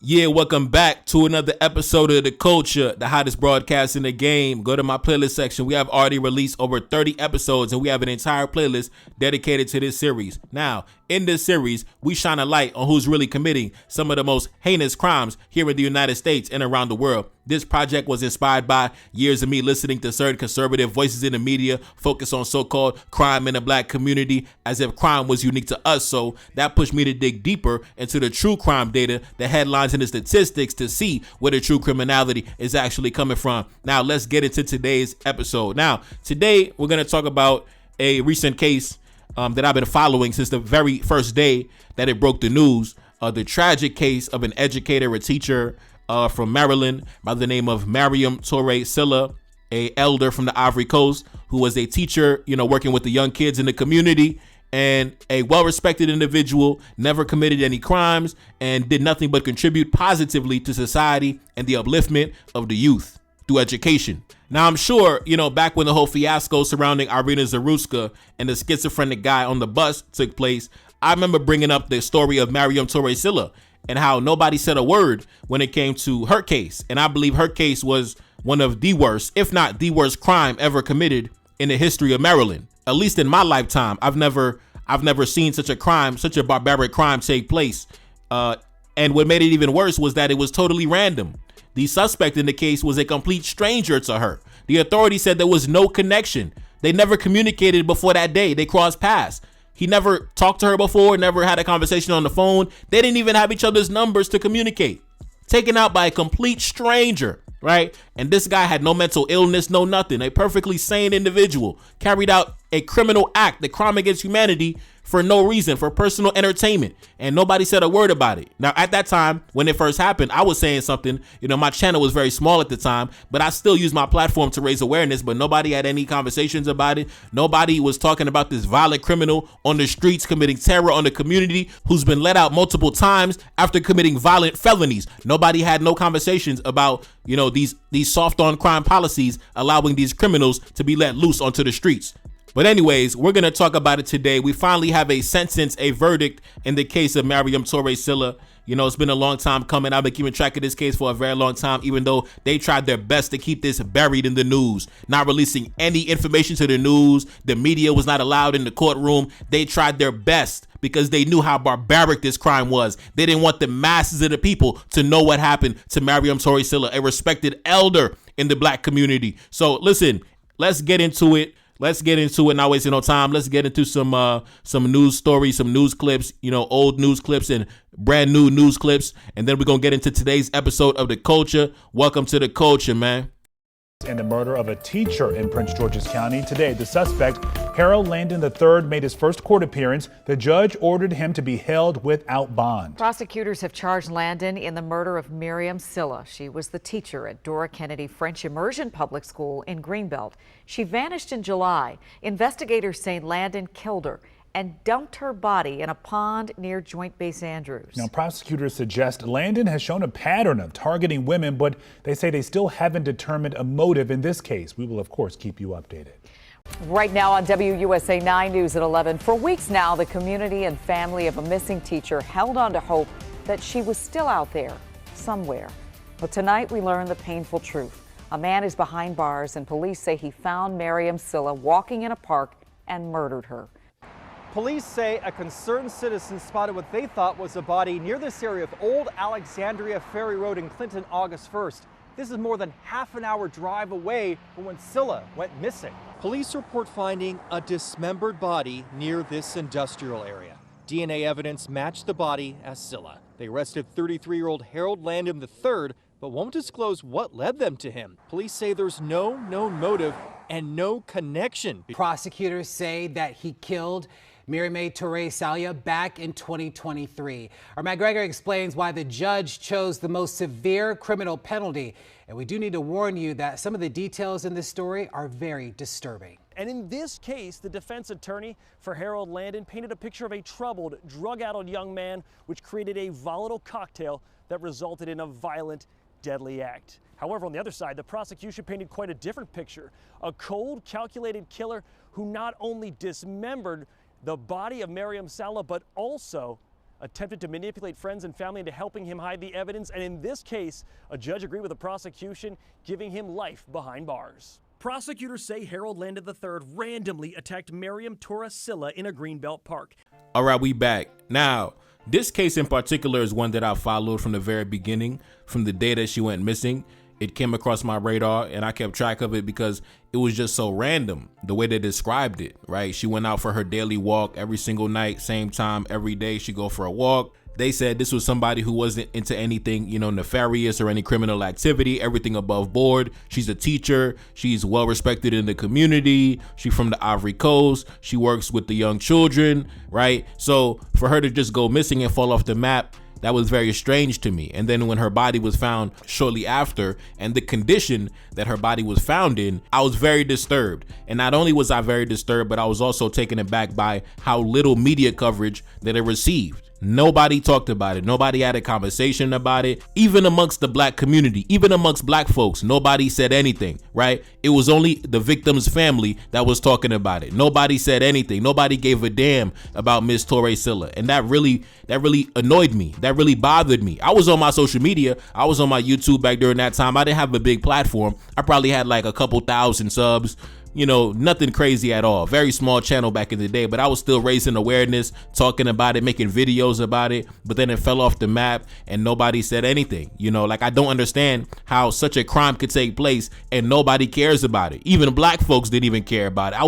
Yeah, welcome back to another episode of The Culture, the hottest broadcast in the game. Go to my playlist section. We have already released over 30 episodes, and we have an entire playlist dedicated to this series. Now, in this series, we shine a light on who's really committing some of the most heinous crimes here in the United States and around the world. This project was inspired by years of me listening to certain conservative voices in the media focus on so-called crime in the black community as if crime was unique to us. So that pushed me to dig deeper into the true crime data, the headlines and the statistics to see where the true criminality is actually coming from. Now, let's get into today's episode. Now, today we're going to talk about a recent case that I've been following since the very first day that it broke the news. The tragic case of an educator, a teacher from Maryland by the name of Mariame Toure Sylla, a elder from the Ivory Coast who was a teacher, working with the young kids in the community, and a well-respected individual, never committed any crimes and did nothing but contribute positively to society and the upliftment of the youth through education. Now, I'm sure, back when the whole fiasco surrounding Irina Zaruska and the schizophrenic guy on the bus took place, I remember bringing up the story of Mariame Toure Sylla and how nobody said a word when it came to her case. And I believe her case was one of the worst, if not the worst crime ever committed in the history of Maryland. At least in my lifetime, I've never seen such a crime, such a barbaric crime take place. And what made it even worse was that it was totally random. The suspect in the case was a complete stranger to her. The authorities said there was no connection. They never communicated before that day. They crossed paths. He never talked to her before, never had a conversation on the phone. They didn't even have each other's numbers to communicate. Taken out by a complete stranger, right? And this guy had no mental illness, no nothing. A perfectly sane individual carried out a criminal act, the crime against humanity, for no reason, for personal entertainment, and nobody said a word about it. Now, at that time, when it first happened, I was saying something. My channel was very small at the time, but I still used my platform to raise awareness, but nobody had any conversations about it. Nobody was talking about this violent criminal on the streets committing terror on the community who's been let out multiple times after committing violent felonies. Nobody had no conversations about, these soft on crime policies allowing these criminals to be let loose onto the streets. But anyways, we're going to talk about it today. We finally have a sentence, a verdict in the case of Mariame Toure Sylla. It's been a long time coming. I've been keeping track of this case for a very long time, even though they tried their best to keep this buried in the news, not releasing any information to the news. The media was not allowed in the courtroom. They tried their best because they knew how barbaric this crime was. They didn't want the masses of the people to know what happened to Mariame Toure Sylla, a respected elder in the black community. So listen, let's get into it. Not wasting no time. Let's get into some news stories, some news clips, old news clips and brand new news clips. And then we're going to get into today's episode of The Culture. Welcome to The Culture, man. In the murder of a teacher in Prince George's County. Today, the suspect, Harold Landon III, made his first court appearance. The judge ordered him to be held without bond. Prosecutors have charged Landon in the murder of Mariame Sylla. She was the teacher at Dora Kennedy French Immersion Public School in Greenbelt. She vanished in July. Investigators say Landon killed her and dumped her body in a pond near Joint Base Andrews. Now, prosecutors suggest Landon has shown a pattern of targeting women, but they say they still haven't determined a motive in this case. We will, of course, keep you updated. Right now on WUSA 9 News at 11. For weeks now, the community and family of a missing teacher held on to hope that she was still out there somewhere. But tonight we learn the painful truth. A man is behind bars, and police say he found Mariame Sylla walking in a park and murdered her. Police say a concerned citizen spotted what they thought was a body near this area of Old Alexandria Ferry Road in Clinton August 1st. This is more than half an hour drive away from when Sylla went missing. Police report finding a dismembered body near this industrial area. DNA evidence matched the body as Sylla. They arrested 33-year-old Harold Landon III, but won't disclose what led them to him. Police say there's no known motive and no connection. Prosecutors say that he killed Mariame Toure Sylla back in 2023. Our Matt Greger explains why the judge chose the most severe criminal penalty. And we do need to warn you that some of the details in this story are very disturbing. And in this case, the defense attorney for Harold Landon painted a picture of a troubled, drug-addled young man, which created a volatile cocktail that resulted in a violent, deadly act. However, on the other side, the prosecution painted quite a different picture. A cold, calculated killer who not only dismembered the body of Mariame Sylla, but also attempted to manipulate friends and family into helping him hide the evidence, and in this case, a judge agreed with the prosecution, giving him life behind bars. Prosecutors say Harold Landon III randomly attacked Mariame Toure Sylla in a Greenbelt park. All right, we back. Now, this case in particular is one that I followed from the very beginning, from the day that she went missing. It came across my radar and I kept track of it because it was just so random the way they described it, right? She went out for her daily walk every single night, same time every day. She go for a walk. They said this was somebody who wasn't into anything, nefarious or any criminal activity, everything above board. She's a teacher. She's well respected in the community. She's from the Ivory Coast. She works with the young children, right? So for her to just go missing and fall off the map, that was very strange to me. And then when her body was found shortly after, and the condition that her body was found in, I was very disturbed. And not only was I very disturbed, but I was also taken aback by how little media coverage that it received. Nobody talked about it. Nobody had a conversation about it. Even amongst the black community, even amongst black folks, nobody said anything, right? It was only the victim's family that was talking about it. Nobody said anything. Nobody gave a damn about Miss Toure Sylla. And that really annoyed me. That really bothered me. I was on my social media. I was on my YouTube back during that time. I didn't have a big platform. I probably had like a couple thousand subs. Nothing crazy at all. Very small channel back in the day, but I was still raising awareness, talking about it, making videos about it, but then it fell off the map and nobody said anything. I don't understand how such a crime could take place and nobody cares about it. Even black folks didn't even care about it.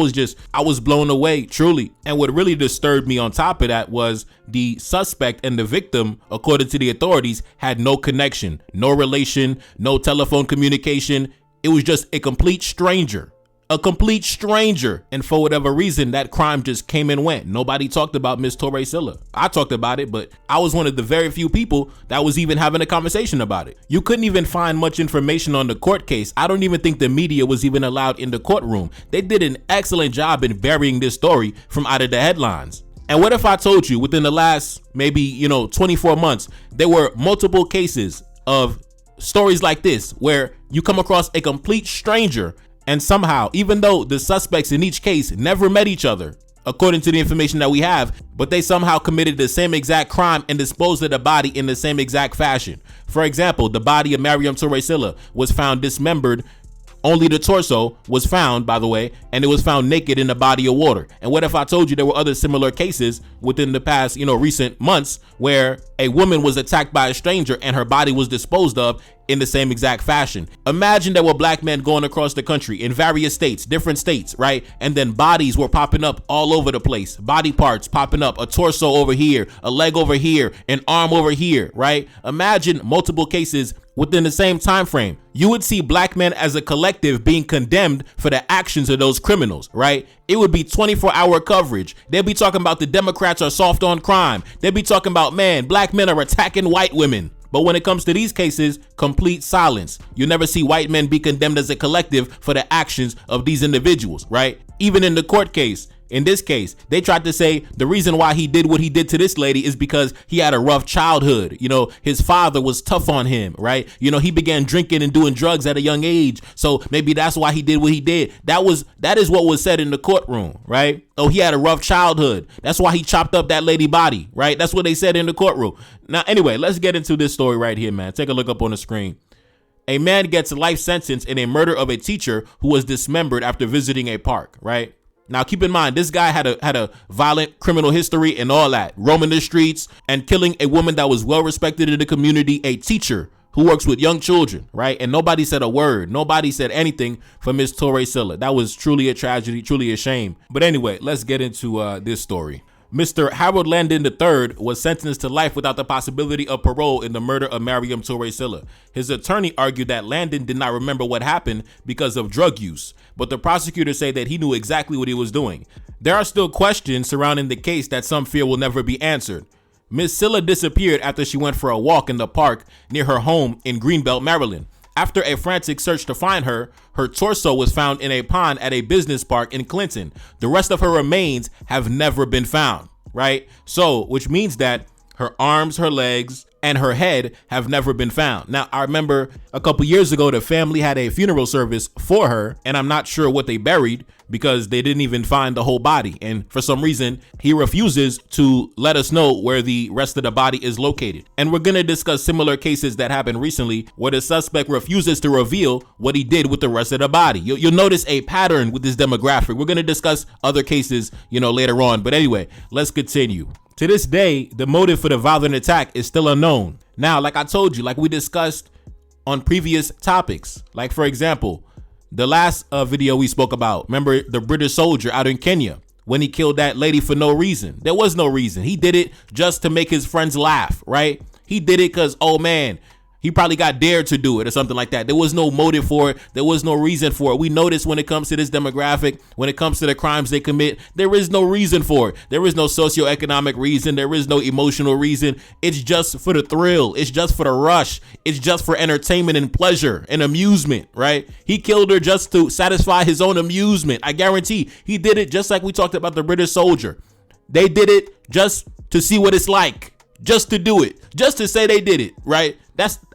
I was blown away, truly. And what really disturbed me on top of that was the suspect and the victim, according to the authorities, had no connection, no relation, no telephone communication. It was just a complete stranger. And for whatever reason, that crime just came and went. Nobody talked about Miss Toure Sylla. I talked about it, but I was one of the very few people that was even having a conversation about it. You couldn't even find much information on the court case. I don't even think the media was even allowed in the courtroom. They did an excellent job in burying this story from out of the headlines. And what if I told you within the last maybe 24 months, there were multiple cases of stories like this where you come across a complete stranger, and somehow, even though the suspects in each case never met each other, according to the information that we have, but they somehow committed the same exact crime and disposed of the body in the same exact fashion. For example, the body of Mariame Toure Sylla was found dismembered. Only the torso was found, by the way, and it was found naked in a body of water. And what if I told you there were other similar cases within the past, recent months where a woman was attacked by a stranger and her body was disposed of in the same exact fashion? Imagine there were black men going across the country in various states, different states, right? And then bodies were popping up all over the place. Body parts popping up, a torso over here, a leg over here, an arm over here, right? Imagine multiple cases within the same time frame. You would see black men as a collective being condemned for the actions of those criminals, right? It would be 24-hour coverage. They'd be talking about the Democrats are soft on crime. They'd be talking about, man, black men are attacking white women. But when it comes to these cases, complete silence. You never see white men be condemned as a collective for the actions of these individuals, right? Even in the court case, in this case, they tried to say the reason why he did what he did to this lady is because he had a rough childhood. His father was tough on him, right? He began drinking and doing drugs at a young age. So maybe that's why he did what he did. That is what was said in the courtroom, right? Oh, he had a rough childhood. That's why he chopped up that lady body, right? That's what they said in the courtroom. Now, anyway, let's get into this story right here, man. Take a look up on the screen. A man gets a life sentence in a murder of a teacher who was dismembered after visiting a park, right? Now, keep in mind, this guy had a violent criminal history and all that, roaming the streets and killing a woman that was well respected in the community, a teacher who works with young children, right? And nobody said a word. Nobody said anything for Miss Toure Sylla. That was truly a tragedy, truly a shame. But anyway, let's get into this story. Mr. Harold Landon III was sentenced to life without the possibility of parole in the murder of Mariame Toure Sylla. His attorney argued that Landon did not remember what happened because of drug use, but the prosecutors say that he knew exactly what he was doing. There are still questions surrounding the case that some fear will never be answered. Ms. Sylla disappeared after she went for a walk in the park near her home in Greenbelt, Maryland. After a frantic search to find her, her torso was found in a pond at a business park in Clinton. The rest of her remains have never been found, right? So, which means that her arms, her legs, and her head have never been found. Now, I remember a couple years ago, the family had a funeral service for her, and I'm not sure what they buried because they didn't even find the whole body. And for some reason, he refuses to let us know where the rest of the body is located. And we're going to discuss similar cases that happened recently where the suspect refuses to reveal what he did with the rest of the body. You'll notice a pattern with this demographic. We're going to discuss other cases, later on. But anyway, let's continue. To this day, the motive for the violent attack is still unknown. Now, like I told you, like we discussed on previous topics, like for example, the last video we spoke about, remember the British soldier out in Kenya when he killed that lady for no reason. There was no reason. He did it just to make his friends laugh, right? He did it because, oh man, he probably got dared to do it or something like that. There was no motive for it. There was no reason for it. We notice when it comes to this demographic, when it comes to the crimes they commit, there is no reason for it. There is no socioeconomic reason. There is no emotional reason. It's just for the thrill. It's just for the rush. It's just for entertainment and pleasure and amusement, right? He killed her just to satisfy his own amusement. I guarantee he did it just like we talked about the British soldier. They did it just to see what it's like, just to do it, just to say they did it, right?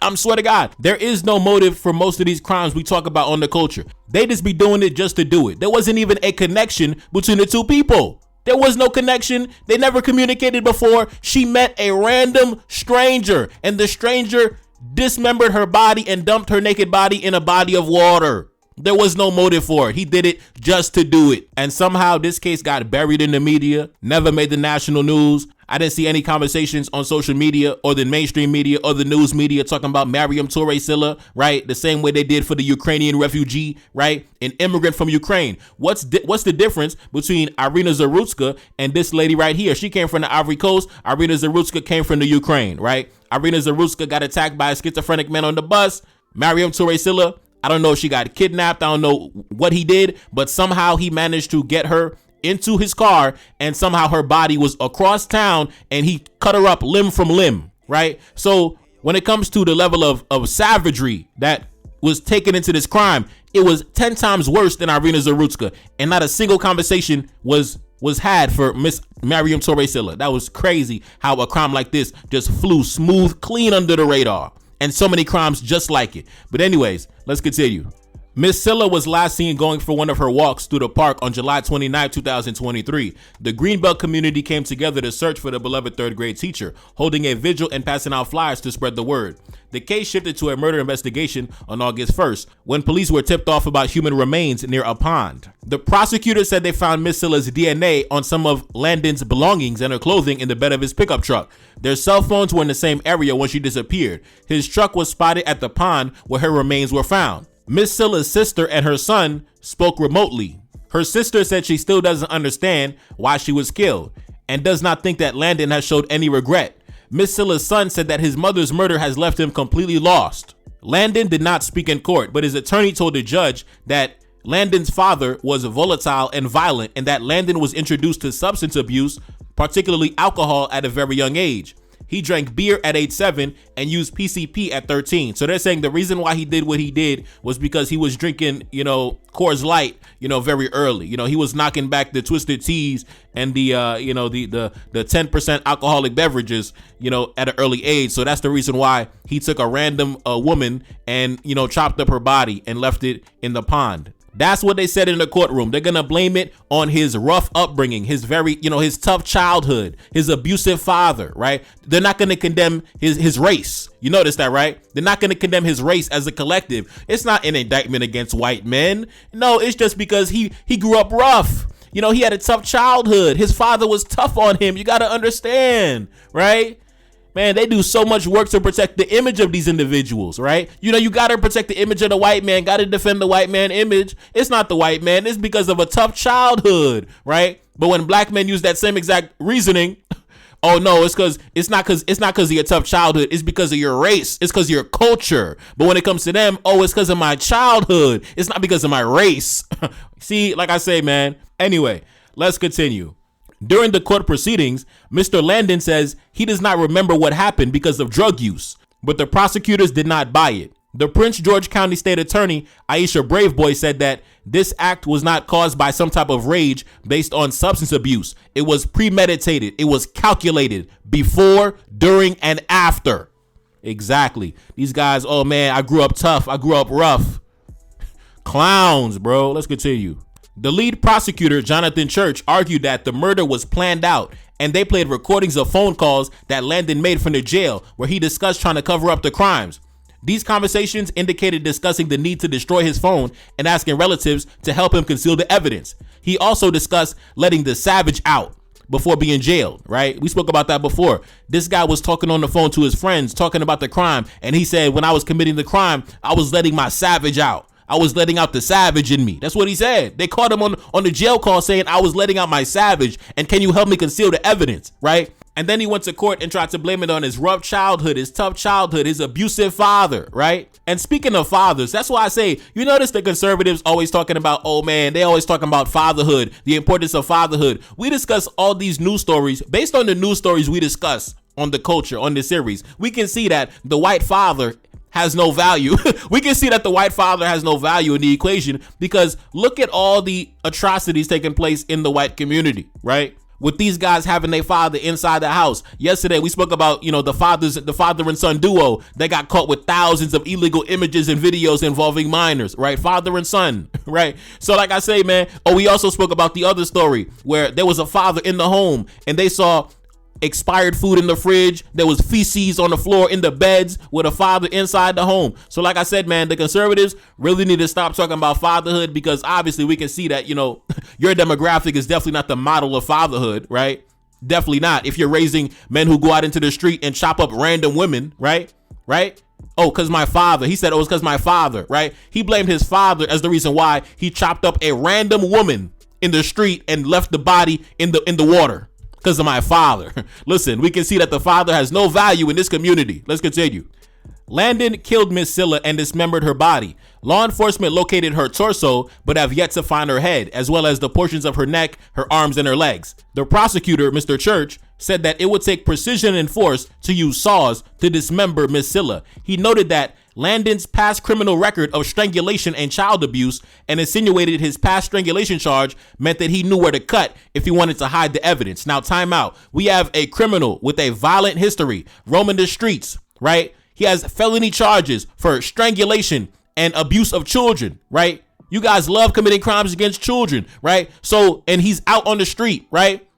I'm swear to God, there is no motive for most of these crimes we talk about on the culture. They just be doing it just to do it. There wasn't even a connection between the two people. There was no connection. They never communicated before. She met a random stranger, and the stranger dismembered her body and dumped her naked body in a body of water. There was no motive for it. He did it just to do it. And somehow this case got buried in the media, never made the national news. I didn't see any conversations on social media or the mainstream media or the news media talking about Mariame Toure Sylla, right? The same way they did for the Ukrainian refugee, right? An immigrant from Ukraine. What's the difference between Irina Zarutska and this lady right here? She came from the Ivory Coast. Irina Zarutska came from the Ukraine, right? Irina Zarutska got attacked by a schizophrenic man on the bus. Mariame Toure Sylla, I don't know if she got kidnapped. I don't know what he did, but somehow he managed to get her into his car, and somehow her body was across town and he cut her up limb from limb, right? So when it comes to the level of savagery that was taken into this crime, it was 10 times worse than Irina Zarutska, and not a single conversation was had for Miss Mariame Toure Sylla. That was crazy how a crime like this just flew smooth, clean under the radar, and so many crimes just like it. But anyways, let's continue. Miss Sylla was last seen going for one of her walks through the park on July 29, 2023. The Greenbelt community came together to search for the beloved third grade teacher, holding a vigil and passing out flyers to spread the word. The case shifted to a murder investigation on August 1st, when police were tipped off about human remains near a pond. The prosecutor said they found Miss Sylla's DNA on some of Landon's belongings and her clothing in the bed of his pickup truck. Their cell phones were in the same area when she disappeared. His truck was spotted at the pond where her remains were found. Miss Sylla's sister and her son spoke remotely. Her sister said she still doesn't understand why she was killed and does not think that Landon has showed any regret. Miss Sylla's son said that his mother's murder has left him completely lost. Landon did not speak in court, but his attorney told the judge that Landon's father was volatile and violent and that Landon was introduced to substance abuse, particularly alcohol, at a very young age. He drank beer at age 7 and used PCP at 13. So they're saying the reason why he did what he did was because he was drinking, Coors Light, very early. He was knocking back the Twisted Teas and the 10% alcoholic beverages, at an early age. So that's the reason why he took a random woman and, chopped up her body and left it in the pond. That's what they said in the courtroom. They're going to blame it on his rough upbringing, his his tough childhood, his abusive father, right? They're not going to condemn his race. You notice that, right? They're not going to condemn his race as a collective. It's not an indictment against white men. No, it's just because he grew up rough. He had a tough childhood. His father was tough on him. You got to understand, right? Man, they do so much work to protect the image of these individuals, right? You got to protect the image of the white man, got to defend the white man image. It's not the white man. It's because of a tough childhood, right? But when black men use that same exact reasoning, oh no, it's not because of your tough childhood. It's because of your race. It's because of your culture. But when it comes to them, oh, it's because of my childhood. It's not because of my race. See, like I say, man. Anyway, let's continue. During the court proceedings, Mr. Landon says he does not remember what happened because of drug use, but the prosecutors did not buy it. The Prince George County State Attorney, Aisha Braveboy, said that this act was not caused by some type of rage based on substance abuse. It was premeditated. It was calculated before, during, and after. Exactly. These guys, oh man, I grew up tough. I grew up rough. Clowns, bro. Let's continue. The lead prosecutor, Jonathan Church, argued that the murder was planned out, and they played recordings of phone calls that Landon made from the jail where he discussed trying to cover up the crimes. These conversations indicated discussing the need to destroy his phone and asking relatives to help him conceal the evidence. He also discussed letting the savage out before being jailed, right? We spoke about that before. This guy was talking on the phone to his friends, talking about the crime, and he said, when I was committing the crime, I was letting my savage out. I was letting out the savage in me. That's what he said. They caught him on the jail call saying, I was letting out my savage, and can you help me conceal the evidence, right? And then he went to court and tried to blame it on his rough childhood, his tough childhood, his abusive father, right? And speaking of fathers, that's why I say, you notice the conservatives always talking about, oh man, they always talking about fatherhood, the importance of fatherhood. We discuss all these news stories based on the news stories we discuss on the culture, on this series. We can see that the white father has no value. We can see that the white father has no value in the equation because look at all the atrocities taking place in the white community, right? With these guys having their father inside the house. Yesterday, we spoke about, the father and son duo. They got caught with thousands of illegal images and videos involving minors, right? Father and son, right? So like I say, man, we also spoke about the other story where there was a father in the home and they saw expired food in the fridge. There was feces on the floor in the beds with a father inside the home. So like I said, man, the conservatives really need to stop talking about fatherhood because obviously we can see that, your demographic is definitely not the model of fatherhood, right? Definitely not. If you're raising men who go out into the street and chop up random women, right? Oh, because my father. He said, it's because my father, right? He blamed his father as the reason why he chopped up a random woman in the street and left the body in the water. Because of my father. Listen, we can see that the father has no value in this community. Let's continue. Landon killed Miss Sylla and dismembered her body. Law enforcement located her torso, but have yet to find her head, as well as the portions of her neck, her arms, and her legs. The prosecutor, Mr. Church, said that it would take precision and force to use saws to dismember Miss Sylla. He noted that Landon's past criminal record of strangulation and child abuse and insinuated his past strangulation charge meant that he knew where to cut if he wanted to hide the evidence. Now, time out. We have a criminal with a violent history roaming the streets, right? He has felony charges for strangulation and abuse of children, right? You guys love committing crimes against children, right? So, and he's out on the street, right?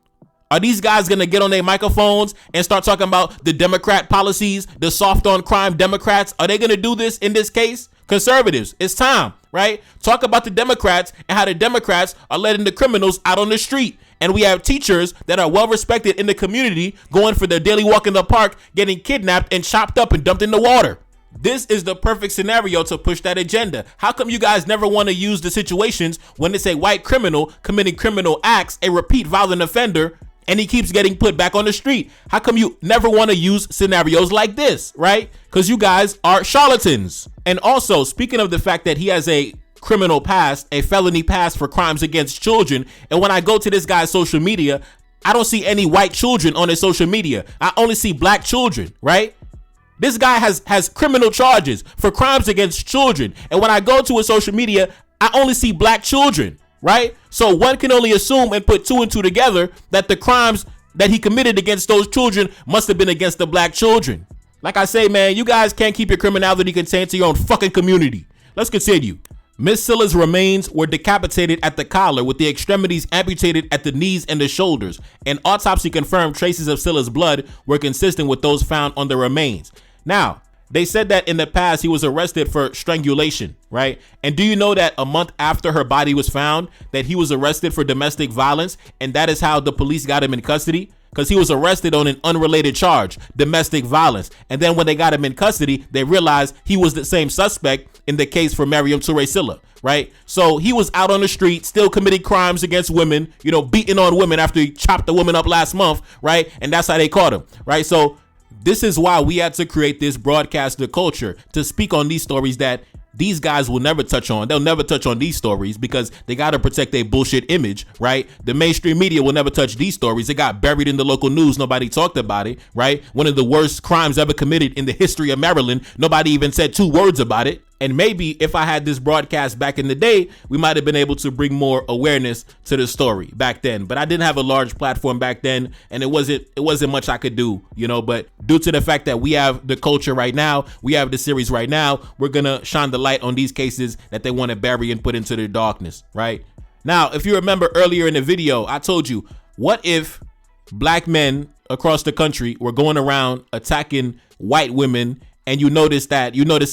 Are these guys going to get on their microphones and start talking about the Democrat policies, the soft on crime Democrats? Are they going to do this in this case? Conservatives, it's time, right? Talk about the Democrats and how the Democrats are letting the criminals out on the street. And we have teachers that are well respected in the community going for their daily walk in the park, getting kidnapped and chopped up and dumped in the water. This is the perfect scenario to push that agenda. How come you guys never want to use the situations when it's a white criminal committing criminal acts, a repeat violent offender, and he keeps getting put back on the street? How come you never want to use scenarios like this, right? Because you guys are charlatans. And also, speaking of the fact that he has a criminal past, a felony past for crimes against children, and when I go to this guy's social media, I don't see any white children on his social media. I only see black children, right? This guy has criminal charges for crimes against children. And when I go to his social media, I only see black children, right? So one can only assume and put two and two together that the crimes that he committed against those children must have been against the black children. Like I say, man, you guys can't keep your criminality contained to your own fucking community. Let's continue. Miss Sylla's remains were decapitated at the collar with the extremities amputated at the knees and the shoulders. An autopsy confirmed traces of Sylla's blood were consistent with those found on the remains. Now, they said that in the past he was arrested for strangulation, right? And do you know that a month after her body was found, that he was arrested for domestic violence, and that is how the police got him in custody? Because he was arrested on an unrelated charge, domestic violence. And then when they got him in custody, they realized he was the same suspect in the case for Mariame Toure Sylla, right? So he was out on the street, still committing crimes against women, beating on women after he chopped the woman up last month, right? And that's how they caught him, right? So this is why we had to create this broadcaster culture to speak on these stories that these guys will never touch on. They'll never touch on these stories because they got to protect their bullshit image, right? The mainstream media will never touch these stories. It got buried in the local news. Nobody talked about it, right? One of the worst crimes ever committed in the history of Maryland. Nobody even said two words about it. And maybe if I had this broadcast back in the day, we might have been able to bring more awareness to the story back then. But I didn't have a large platform back then, and it wasn't much I could do, but due to the fact that we have the culture right now, we have the series right now, we're gonna shine the light on these cases that they want to bury and put into the darkness, right? Now, if you remember earlier in the video, I told you, what if black men across the country were going around attacking white women, and you notice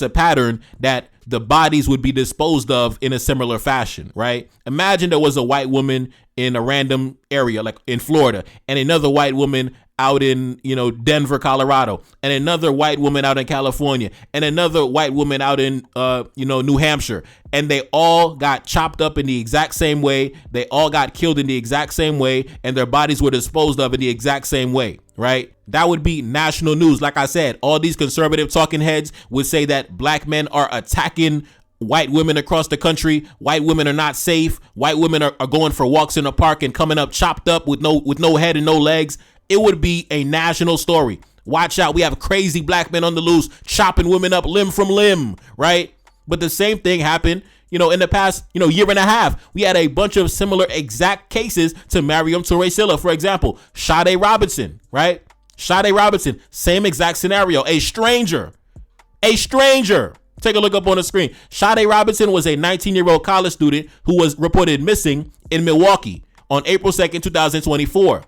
a pattern that the bodies would be disposed of in a similar fashion, right? Imagine there was a white woman in a random area, like in Florida, and another white woman out in, Denver, Colorado, and another white woman out in California, and another white woman out in, New Hampshire. And they all got chopped up in the exact same way. They all got killed in the exact same way, and their bodies were disposed of in the exact same way, right? That would be national news. Like I said, all these conservative talking heads would say that black men are attacking white women across the country. White women are not safe. White women are going for walks in the park and coming up chopped up with no head and no legs. It would be a national story. Watch out. We have crazy black men on the loose chopping women up limb from limb, right? But the same thing happened, in the past, year and a half. We had a bunch of similar exact cases to Mariame Toure Sylla, for example. Sade Robinson, right? Sade Robinson, same exact scenario. A stranger. Take a look up on the screen. Sade Robinson was a 19-year-old college student who was reported missing in Milwaukee on April 2nd, 2024.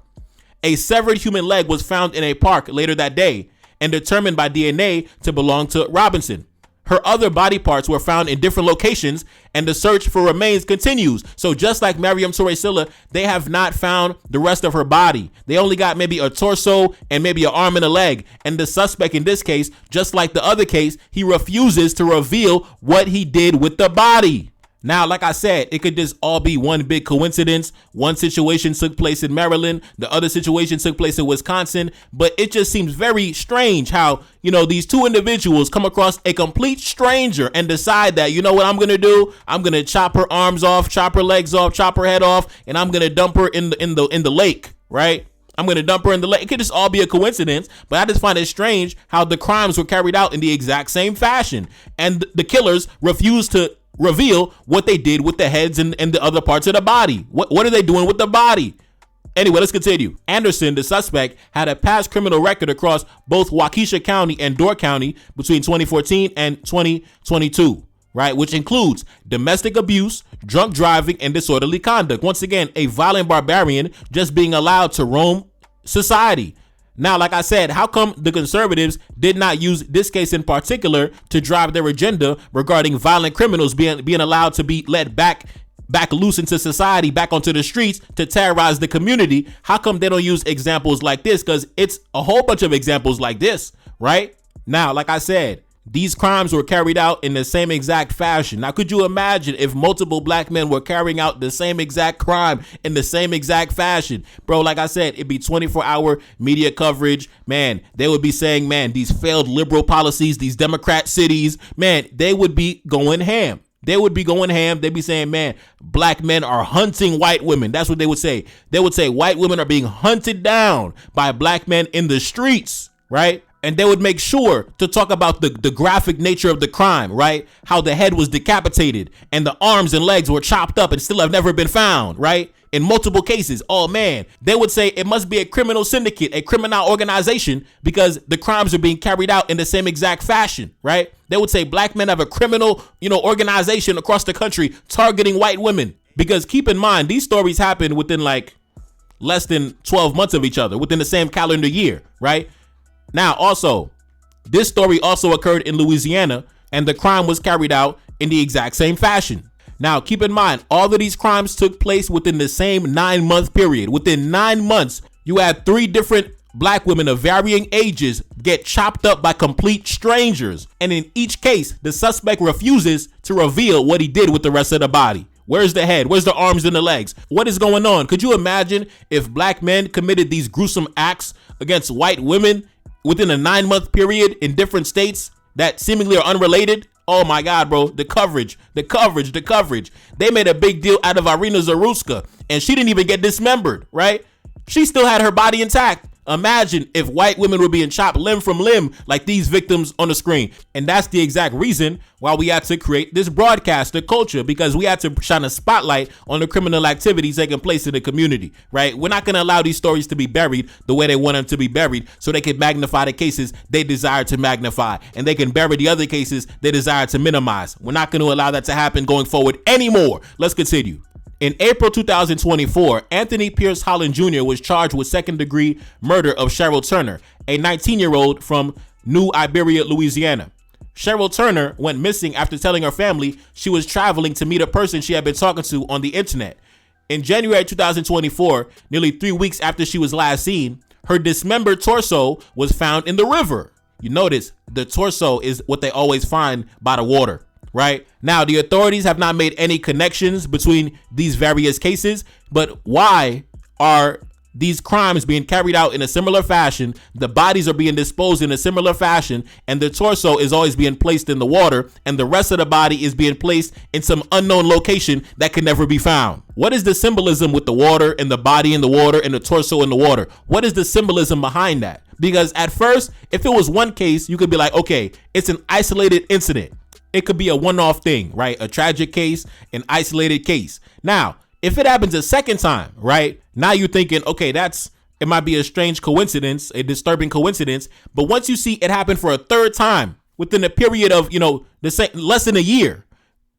A severed human leg was found in a park later that day and determined by DNA to belong to Robinson. Her other body parts were found in different locations, and the search for remains continues. So just like Mariame Toure Sylla, they have not found the rest of her body. They only got maybe a torso and maybe an arm and a leg. And the suspect in this case, just like the other case, he refuses to reveal what he did with the body. Now, like I said, it could just all be one big coincidence. One situation took place in Maryland. The other situation took place in Wisconsin. But it just seems very strange how, these two individuals come across a complete stranger and decide that, what I'm going to do? I'm going to chop her arms off, chop her legs off, chop her head off, and I'm going to dump her in the lake, right? I'm going to dump her in the lake. It could just all be a coincidence, but I just find it strange how the crimes were carried out in the exact same fashion. And the killers refused to reveal what they did with the heads and the other parts of the body. What are they doing with the body? Anyway, let's continue. Anderson, the suspect, had a past criminal record across both Waukesha County and Door County between 2014 and 2022, right? Which includes domestic abuse, drunk driving, and disorderly conduct. Once again, a violent barbarian just being allowed to roam society. Now, like I said, how come the conservatives did not use this case in particular to drive their agenda regarding violent criminals being allowed to be let back loose into society, back onto the streets to terrorize the community? How come they don't use examples like this? Because it's a whole bunch of examples like this, right? Now, like I said, these crimes were carried out in the same exact fashion. Now, could you imagine if multiple black men were carrying out the same exact crime in the same exact fashion? Bro, like I said, it'd be 24-hour media coverage. Man, they would be saying, man, these failed liberal policies, these Democrat cities, man, they would be going ham. They'd be saying, man, black men are hunting white women. That's what they would say. They would say white women are being hunted down by black men in the streets, right? And they would make sure to talk about the graphic nature of the crime, right? How the head was decapitated and the arms and legs were chopped up and still have never been found, right? In multiple cases. Oh man, they would say it must be a criminal syndicate, a criminal organization, because the crimes are being carried out in the same exact fashion, right? They would say black men have a criminal, organization across the country targeting white women. Because keep in mind, these stories happen within like less than 12 months of each other, within the same calendar year, right? Now, also, this story also occurred in Louisiana, and the crime was carried out in the exact same fashion. Now, keep in mind, all of these crimes took place within the same 9-month period. Within 9 months, you had 3 different black women of varying ages get chopped up by complete strangers. And in each case, the suspect refuses to reveal what he did with the rest of the body. Where's the head? Where's the arms and the legs? What is going on? Could you imagine if black men committed these gruesome acts against white women within a 9-month period in different states that seemingly are unrelated? Oh my God, bro. The coverage. They made a big deal out of Irina Zaruska, and she didn't even get dismembered, right? She still had her body intact. Imagine if white women were being chopped limb from limb like these victims on the screen. And that's the exact reason why we had to create this broadcast, the culture, because we had to shine a spotlight on the criminal activities taking place in the community, right? We're not going to allow these stories to be buried the way they want them to be buried so they can magnify the cases they desire to magnify, and they can bury the other cases they desire to minimize. We're not going to allow that to happen going forward anymore. Let's continue. In April 2024, Anthony Pierce Holland Jr. was charged with second-degree murder of Cheryl Turner, a 19-year-old from New Iberia, Louisiana. Cheryl Turner went missing after telling her family she was traveling to meet a person she had been talking to on the internet. In January 2024, nearly 3 weeks after she was last seen, her dismembered torso was found in the river. You notice the torso is what they always find by the water. Right now, the authorities have not made any connections between these various cases, but why are these crimes being carried out in a similar fashion? The bodies are being disposed in a similar fashion, and the torso is always being placed in the water, and the rest of the body is being placed in some unknown location that can never be found. What is the symbolism with the water and the body in the water and the torso in the water? What is the symbolism behind that? Because at first, if it was one case, you could be like, okay, it's an isolated incident. It could be a one-off thing, right? A tragic case, an isolated case. Now, if it happens a second time, right? Now you're thinking, okay, it might be a strange coincidence, a disturbing coincidence. But once you see it happen for a third time within a period of, less than a year,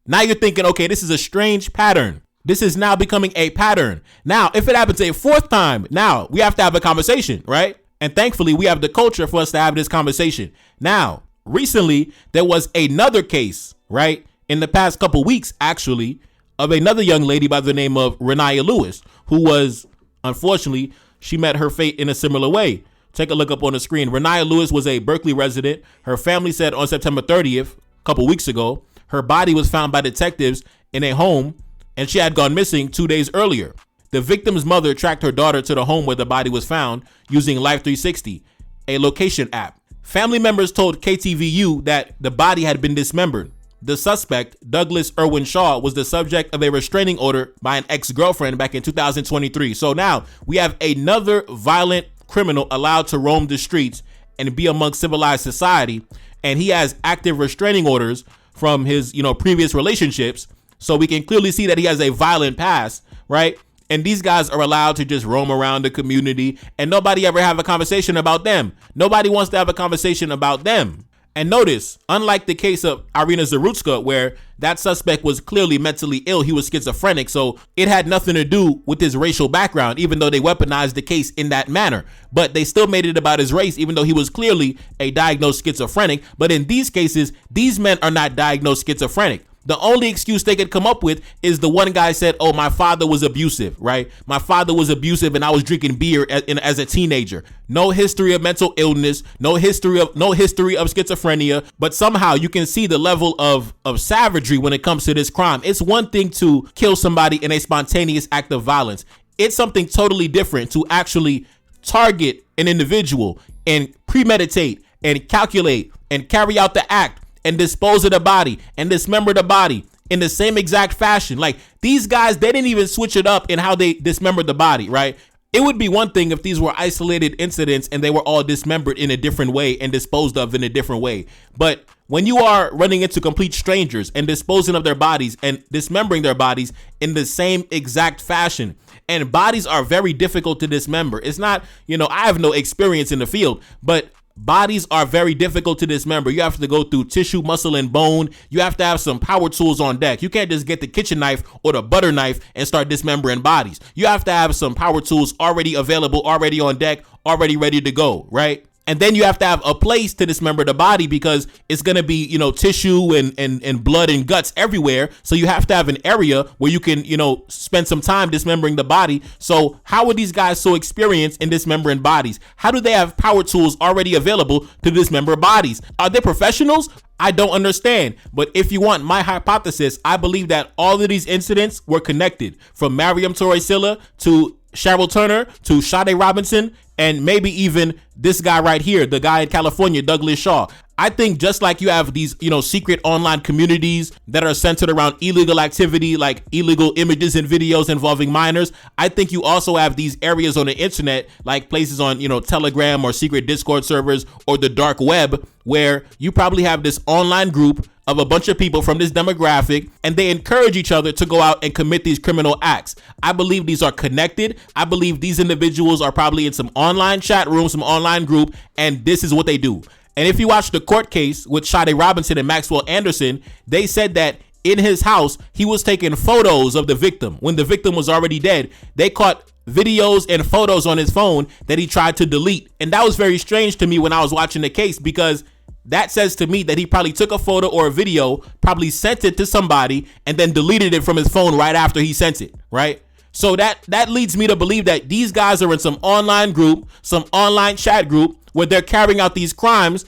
now you're thinking, okay, this is a strange pattern. This is now becoming a pattern. Now, if it happens a fourth time, now we have to have a conversation, right? And thankfully, we have the culture for us to have this conversation. Now, recently, there was another case, right, in the past couple weeks, actually, of another young lady by the name of Renaya Lewis, who was, unfortunately, she met her fate in a similar way. Take a look up on the screen. Renaya Lewis was a Berkeley resident. Her family said on September 30th, a couple weeks ago, her body was found by detectives in a home, and she had gone missing 2 days earlier. The victim's mother tracked her daughter to the home where the body was found using Life 360, a location app. Family members told KTVU that the body had been dismembered. The suspect, Douglas Irwin Shaw, was the subject of a restraining order by an ex-girlfriend back in 2023. So now we have another violent criminal allowed to roam the streets and be among civilized society. And he has active restraining orders from his, previous relationships. So we can clearly see that he has a violent past, right? And these guys are allowed to just roam around the community and nobody ever have a conversation about them. Nobody wants to have a conversation about them. And notice, unlike the case of Irina Zarutska, where that suspect was clearly mentally ill, he was schizophrenic, so it had nothing to do with his racial background, even though they weaponized the case in that manner. But they still made it about his race, even though he was clearly a diagnosed schizophrenic. But in these cases, these men are not diagnosed schizophrenic. The only excuse they could come up with is the one guy said, oh, my father was abusive, right? My father was abusive and I was drinking beer as a teenager. No history of mental illness, no history of schizophrenia, but somehow you can see the level of savagery when it comes to this crime. It's one thing to kill somebody in a spontaneous act of violence. It's something totally different to actually target an individual and premeditate and calculate and carry out the act and dispose of the body and dismember the body in the same exact fashion. Like, these guys, they didn't even switch it up in how they dismembered the body, right? It would be one thing if these were isolated incidents and they were all dismembered in a different way and disposed of in a different way. But when you are running into complete strangers and disposing of their bodies and dismembering their bodies in the same exact fashion, and bodies are very difficult to dismember. It's not, I have no experience in the field, but bodies are very difficult to dismember. You have to go through tissue, muscle, and bone. You have to have some power tools on deck. You can't just get the kitchen knife or the butter knife and start dismembering bodies. You have to have some power tools already available, already on deck, already ready to go, right? And then you have to have a place to dismember the body because it's going to be, tissue and blood and guts everywhere. So you have to have an area where you can, spend some time dismembering the body. So how are these guys so experienced in dismembering bodies? How do they have power tools already available to dismember bodies? Are they professionals? I don't understand. But if you want my hypothesis, I believe that all of these incidents were connected, from Mariame Toure Sylla to Cheryl Turner to Sade Robinson, and maybe even this guy right here, the guy in California, Douglas Shaw. I think just like you have these, secret online communities that are centered around illegal activity, like illegal images and videos involving minors, I think you also have these areas on the internet, like places on, Telegram or secret Discord servers or the dark web, where you probably have this online group of a bunch of people from this demographic, and they encourage each other to go out and commit these criminal acts. I believe these are connected. I believe these individuals are probably in some online chat room, some online group, and this is what they do. And if you watch the court case with Shade Robinson and Maxwell Anderson, they said that in his house, he was taking photos of the victim. When the victim was already dead, they caught videos and photos on his phone that he tried to delete. And that was very strange to me when I was watching the case, because that says to me that he probably took a photo or a video, probably sent it to somebody, and then deleted it from his phone right after he sent it, right? So that leads me to believe that these guys are in some online group, some online chat group, where they're carrying out these crimes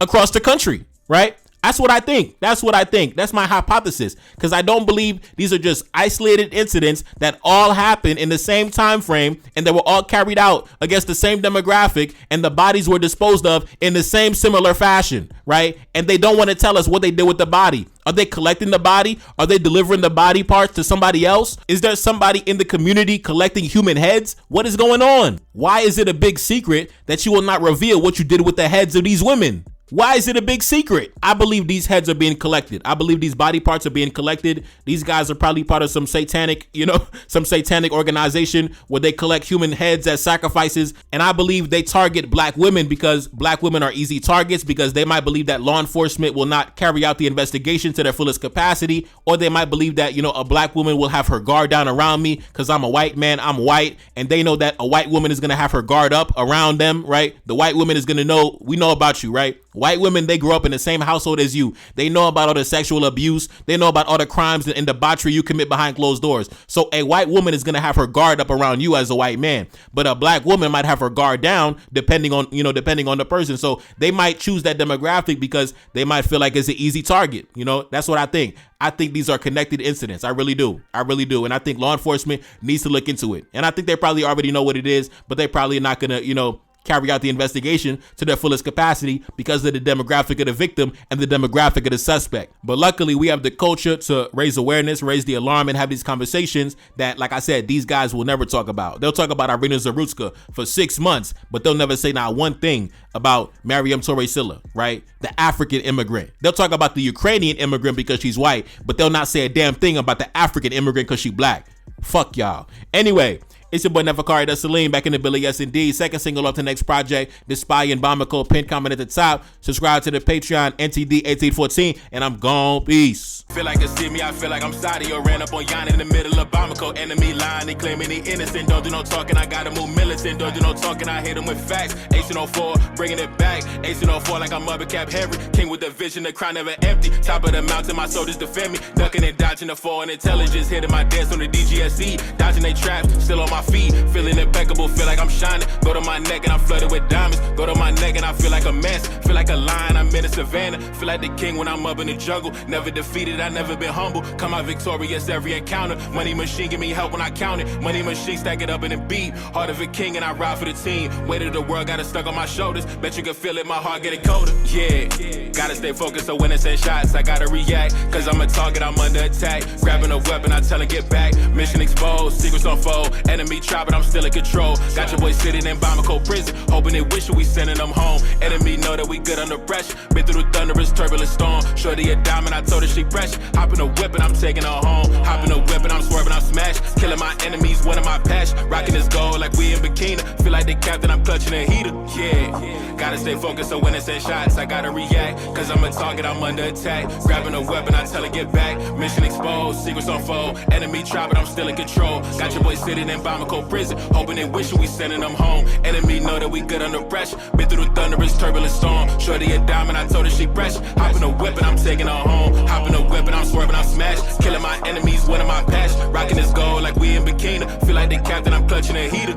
across the country, right? That's what I think. That's my hypothesis, because I don't believe these are just isolated incidents that all happened in the same time frame and they were all carried out against the same demographic, and the bodies were disposed of in the same similar fashion, right? And they don't want to tell us what they did with the body. Are they collecting the body? Are they delivering the body parts to somebody else? Is there somebody in the community collecting human heads? What is going on? Why is it a big secret that you will not reveal what you did with the heads of these women? Why is it a big secret? I believe these heads are being collected. I believe these body parts are being collected. These guys are probably part of some satanic, some satanic organization where they collect human heads as sacrifices. And I believe they target black women because black women are easy targets, because they might believe that law enforcement will not carry out the investigation to their fullest capacity. Or they might believe that, a black woman will have her guard down around me because I'm a white man, I'm white. And they know that a white woman is going to have her guard up around them, right? The white woman is going to know, we know about you, right? White women, they grow up in the same household as you. They know about all the sexual abuse. They know about all the crimes and debauchery you commit behind closed doors. So a white woman is going to have her guard up around you as a white man. But a black woman might have her guard down depending on the person. So they might choose that demographic because they might feel like it's an easy target. That's what I think. I think these are connected incidents. I really do. And I think law enforcement needs to look into it. And I think they probably already know what it is, but they probably not going to, carry out the investigation to their fullest capacity because of the demographic of the victim and the demographic of the suspect. But luckily, we have the culture to raise awareness, raise the alarm, and have these conversations that, like I said, these guys will never talk about. They'll talk about Irina Zarutska for 6 months, but they'll never say not one thing about Mariame Toure Sylla, right? The African immigrant. They'll talk about the Ukrainian immigrant because she's white, but they'll not say a damn thing about the African immigrant because she's black. Fuck y'all. Anyway, it's your boy Neferkari Salim back in the Billy. Yes, indeed. Second single off the next project, The Spy and Bamako. Pin comment at the top. Subscribe to the Patreon, NTD1814, and I'm gone. Peace. Feel like they see me, I feel like I'm Saudi or ran up on Yan in the middle of Bamako. Enemy line, they claiming he innocent. Don't do no talking, I gotta move militant. Don't do no talking, I hit them with facts. 1804, bringing it back. 1804 like I'm Mother Cap Henry. King with the vision, the crown never empty. Top of the mountain, my soldiers defend me. Ducking and dodging the foreign intelligence. Hitting my dance on the DGSE. Dodging they traps, still on my feet. Feeling impeccable, feel like I'm shining. Go to my neck and I'm flooded with diamonds. Go to my neck and I feel like a mess. Feel like a lion, I'm in the savannah. Feel like the king when I'm up in the jungle. Never defeated, I never been humble. Come out victorious every encounter. Money machine give me help when I count it. Money machine stack it up in a beat. Heart of a king and I ride for the team. Weight of the world got it stuck on my shoulders. Bet you can feel it, my heart getting colder. Yeah, gotta stay focused so when it's in shots I gotta react. Cause I'm a target, I'm under attack. Grabbing a weapon, I tell her get back. Mission exposed, secrets unfold. Enemy try but I'm still in control. Got your boy sitting in Bamako prison. Hoping they wish we sending them home. Enemy know that we good under pressure. Been through the thunderous turbulent storm. Shorty a diamond, I told her she pressure. Hop in a whip and I'm taking her home. Hop in a whip and I'm swerving, I'm smashed. Killing my enemies, one of my passion. Rocking this gold like we in bikini. Feel like the captain, I'm clutching a heater. Yeah, gotta stay focused so when it's in shots I gotta react. Cause I'm a target, I'm under attack. Grabbing a weapon, I tell her get back. Mission exposed, secrets unfold. Enemy try but I'm still in control. Got your boy sitting in Bamako prison. Hoping they wish we sending them home. Enemy know that we good under pressure. Been through the thunderous turbulent storm. Shorty a diamond, I told her she pressure. Hop in a whip and I'm taking her home. Hop in a whip and I'm swerving, I'm smashed. Killing my enemies, one of my passion. Rocking this gold like we in bikini. Feel like the captain, I'm clutching a heater.